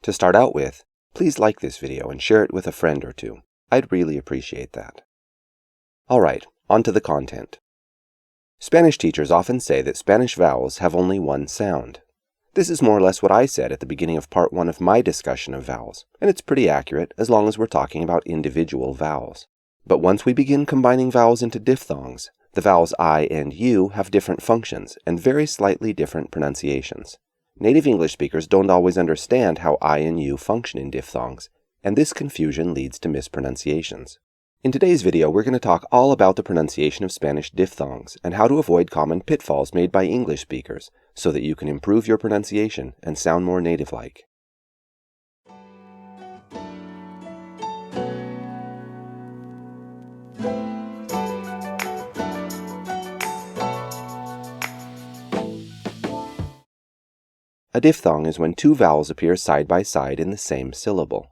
To start out with, please like this video and share it with a friend or two. I'd really appreciate that. Alright, on to the content. Spanish teachers often say that Spanish vowels have only one sound. This is more or less what I said at the beginning of part 1 of my discussion of vowels, and it's pretty accurate as long as we're talking about individual vowels. But once we begin combining vowels into diphthongs, the vowels I and U have different functions and very slightly different pronunciations. Native English speakers don't always understand how I and U function in diphthongs, and this confusion leads to mispronunciations. In today's video, we're going to talk all about the pronunciation of Spanish diphthongs and how to avoid common pitfalls made by English speakers so that you can improve your pronunciation and sound more native-like. A diphthong is when two vowels appear side by side in the same syllable.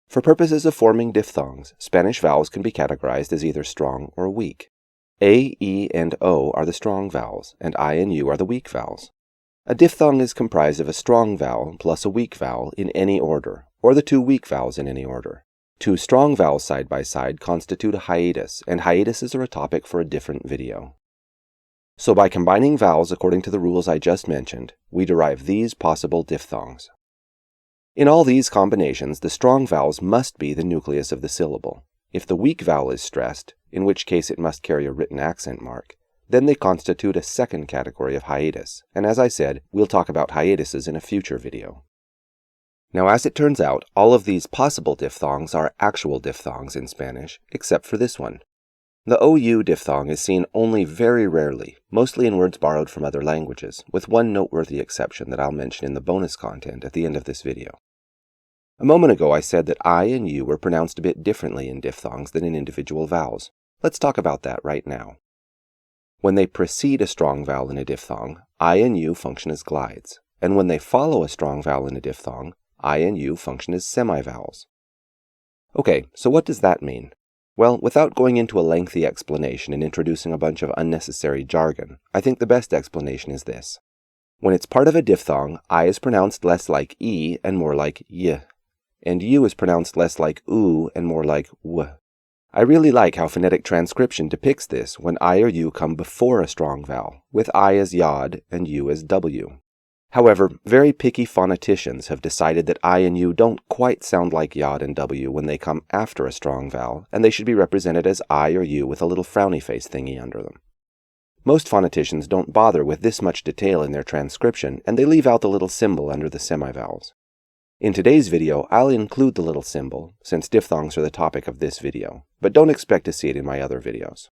For purposes of forming diphthongs, Spanish vowels can be categorized as either strong or weak. A, E, and O are the strong vowels, and I and U are the weak vowels. A diphthong is comprised of a strong vowel plus a weak vowel in any order, or the two weak vowels in any order. Two strong vowels side by side constitute a hiatus, and hiatuses are a topic for a different video. So by combining vowels according to the rules I just mentioned, we derive these possible diphthongs. In all these combinations, the strong vowels must be the nucleus of the syllable. If the weak vowel is stressed, in which case it must carry a written accent mark, then they constitute a second category of hiatus, and as I said, we'll talk about hiatuses in a future video. Now, as it turns out, all of these possible diphthongs are actual diphthongs in Spanish, except for this one. The OU diphthong is seen only very rarely, mostly in words borrowed from other languages, with one noteworthy exception that I'll mention in the bonus content at the end of this video. A moment ago I said that I and U were pronounced a bit differently in diphthongs than in individual vowels. Let's talk about that right now. When they precede a strong vowel in a diphthong, I and U function as glides, and when they follow a strong vowel in a diphthong, I and U function as semivowels. Okay, so what does that mean? Well, without going into a lengthy explanation and introducing a bunch of unnecessary jargon, I think the best explanation is this. When it's part of a diphthong, I is pronounced less like E and more like Y, and U is pronounced less like U and more like W. I really like how phonetic transcription depicts this when I or U come before a strong vowel, with I as Yod and U as W. However, very picky phoneticians have decided that I and U don't quite sound like Yod and W when they come after a strong vowel, and they should be represented as I or U with a little frowny face thingy under them. Most phoneticians don't bother with this much detail in their transcription, and they leave out the little symbol under the semivowels. In today's video, I'll include the little symbol, since diphthongs are the topic of this video, but don't expect to see it in my other videos.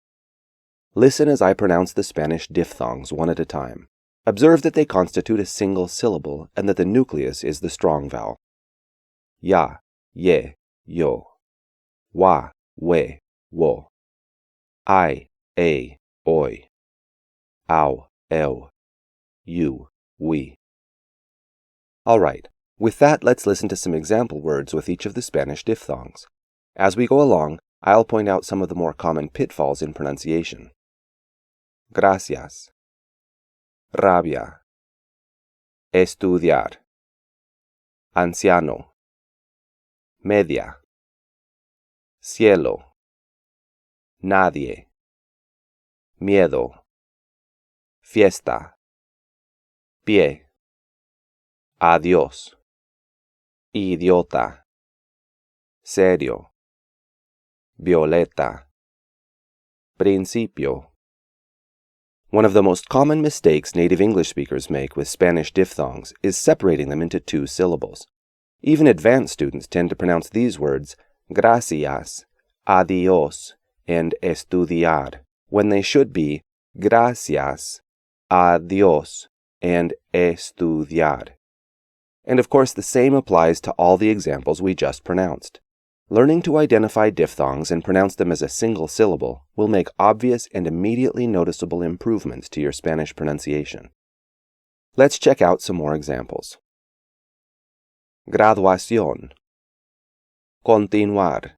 Listen as I pronounce the Spanish diphthongs one at a time. Observe that they constitute a single syllable and that the nucleus is the strong vowel. Ya, ye, yo. Wa, we, wo. I, a, oi. Au, eu. You, we. Alright, with that, let's listen to some example words with each of the Spanish diphthongs. As we go along, I'll point out some of the more common pitfalls in pronunciation. Gracias. Rabia. Estudiar. Anciano. Media. Cielo. Nadie. Miedo. Fiesta. Pie. Adiós. Idiota. Serio. Violeta. Principio. One of the most common mistakes native English speakers make with Spanish diphthongs is separating them into two syllables. Even advanced students tend to pronounce these words gracias, adiós, and estudiar, when they should be gracias, adiós, and estudiar. And of course, the same applies to all the examples we just pronounced. Learning to identify diphthongs and pronounce them as a single syllable will make obvious and immediately noticeable improvements to your Spanish pronunciation. Let's check out some more examples. Graduación. Continuar.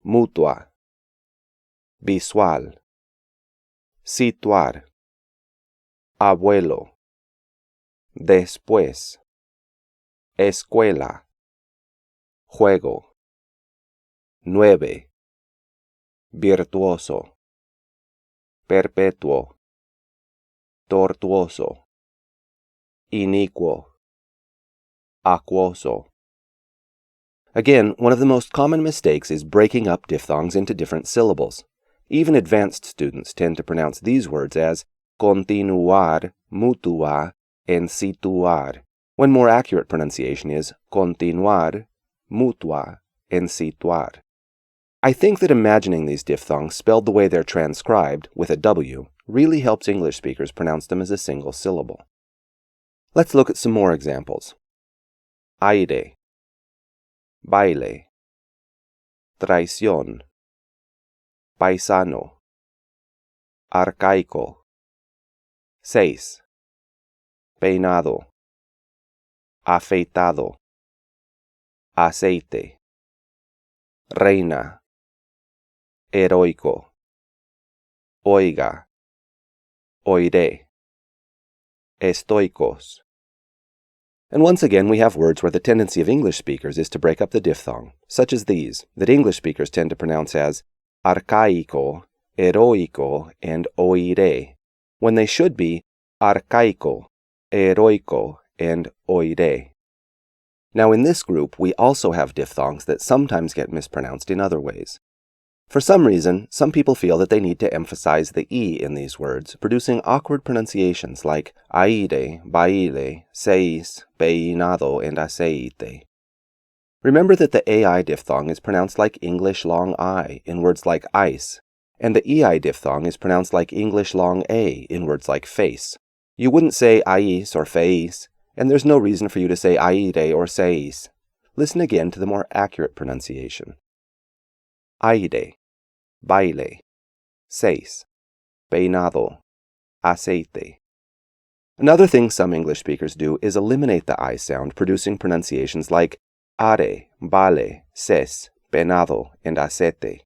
Mutua. Visual. Situar. Abuelo. Después. escuela, juego, 9, virtuoso, perpetuo, tortuoso, iniquo, aquoso. Again, one of the most common mistakes is breaking up diphthongs into different syllables. Even advanced students tend to pronounce these words as continuar, mutuar, and situar, when more accurate pronunciation is continuar, mutuar, and situar. I think that imagining these diphthongs spelled the way they're transcribed, with a W, really helps English speakers pronounce them as a single syllable. Let's look at some more examples. Aire, baile, traición, paisano, arcaico, 6, peinado, afeitado, aceite, reina, heroico, oiga, oiré, estoicos. And once again, we have words where the tendency of English speakers is to break up the diphthong, such as these, that English speakers tend to pronounce as arcaico, heroico, and oiré, when they should be arcaico, heroico, and oiré. Now in this group, we also have diphthongs that sometimes get mispronounced in other ways. For some reason, some people feel that they need to emphasize the E in these words, producing awkward pronunciations like aire, baile, seis, peinado, and aceite. Remember that the AI diphthong is pronounced like English long I in words like ice, and the EI diphthong is pronounced like English long A in words like face. You wouldn't say ais or feis, and there's no reason for you to say aire or seis. Listen again to the more accurate pronunciation. Aire, baile, seis, peinado, aceite. Another thing some English speakers do is eliminate the I sound, producing pronunciations like are, vale, ses, peinado, and aceite.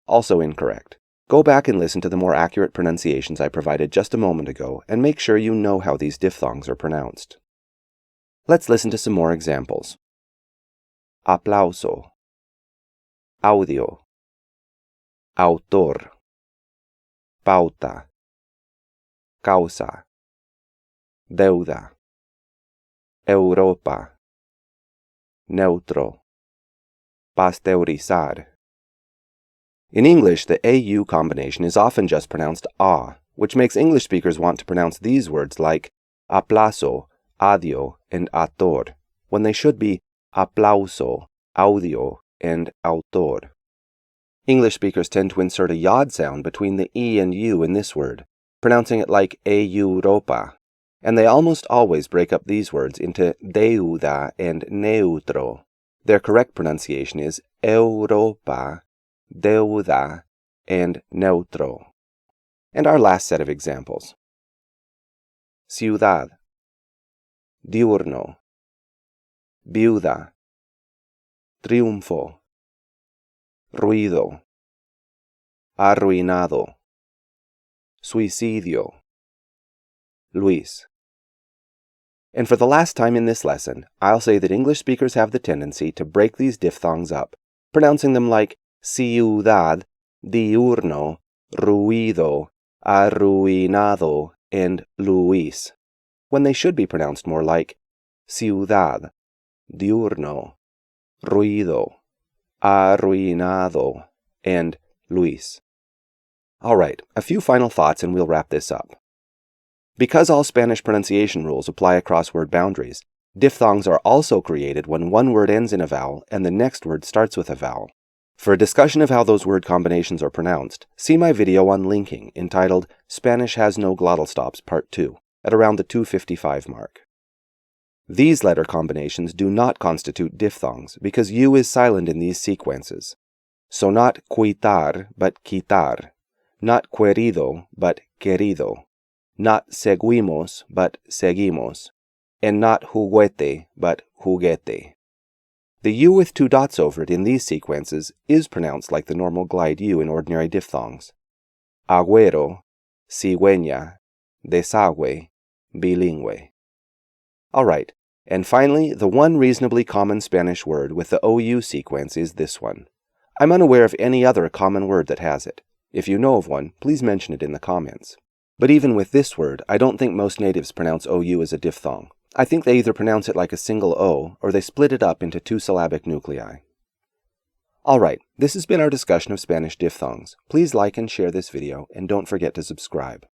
Also incorrect. Go back and listen to the more accurate pronunciations I provided just a moment ago and make sure you know how these diphthongs are pronounced. Let's listen to some more examples. Aplauso, audio, autor, pauta, causa, deuda, Europa, neutro, pasteurizar. In English, the AU combination is often just pronounced A, which makes English speakers want to pronounce these words like aplauso, audio, and autor, when they should be aplauso, audio, and autor. English speakers tend to insert a yod sound between the E and U in this word, pronouncing it like Europa, and they almost always break up these words into deuda and neutro. Their correct pronunciation is Europa, deuda, and neutro. And our last set of examples. Ciudad, diurno, viuda, triunfo, ruido, arruinado, suicidio, Luis. And for the last time in this lesson, I'll say that English speakers have the tendency to break these diphthongs up, pronouncing them like ciudad, diurno, ruido, arruinado, and Luis, when they should be pronounced more like ciudad, diurno, ruido, arruinado, and Luis. All right, a few final thoughts and we'll wrap this up. Because all Spanish pronunciation rules apply across word boundaries, diphthongs are also created when one word ends in a vowel and the next word starts with a vowel. For a discussion of how those word combinations are pronounced, see my video on linking entitled Spanish Has No Glottal Stops Part 2 at around the 2:55 mark. These letter combinations do not constitute diphthongs because U is silent in these sequences. So not quitar, but quitar, not querido, but querido, not seguimos, but seguimos, and not juguete, but juguete. The U with two dots over it in these sequences is pronounced like the normal glide U in ordinary diphthongs. Agüero, cigüeña, desagüe, bilingüe. All right, And finally, the one reasonably common Spanish word with the OU sequence is this one. I'm unaware of any other common word that has it. If you know of one, please mention it in the comments. But even with this word, I don't think most natives pronounce OU as a diphthong. I think they either pronounce it like a single O, or they split it up into two syllabic nuclei. Alright, this has been our discussion of Spanish diphthongs. Please like and share this video, and don't forget to subscribe.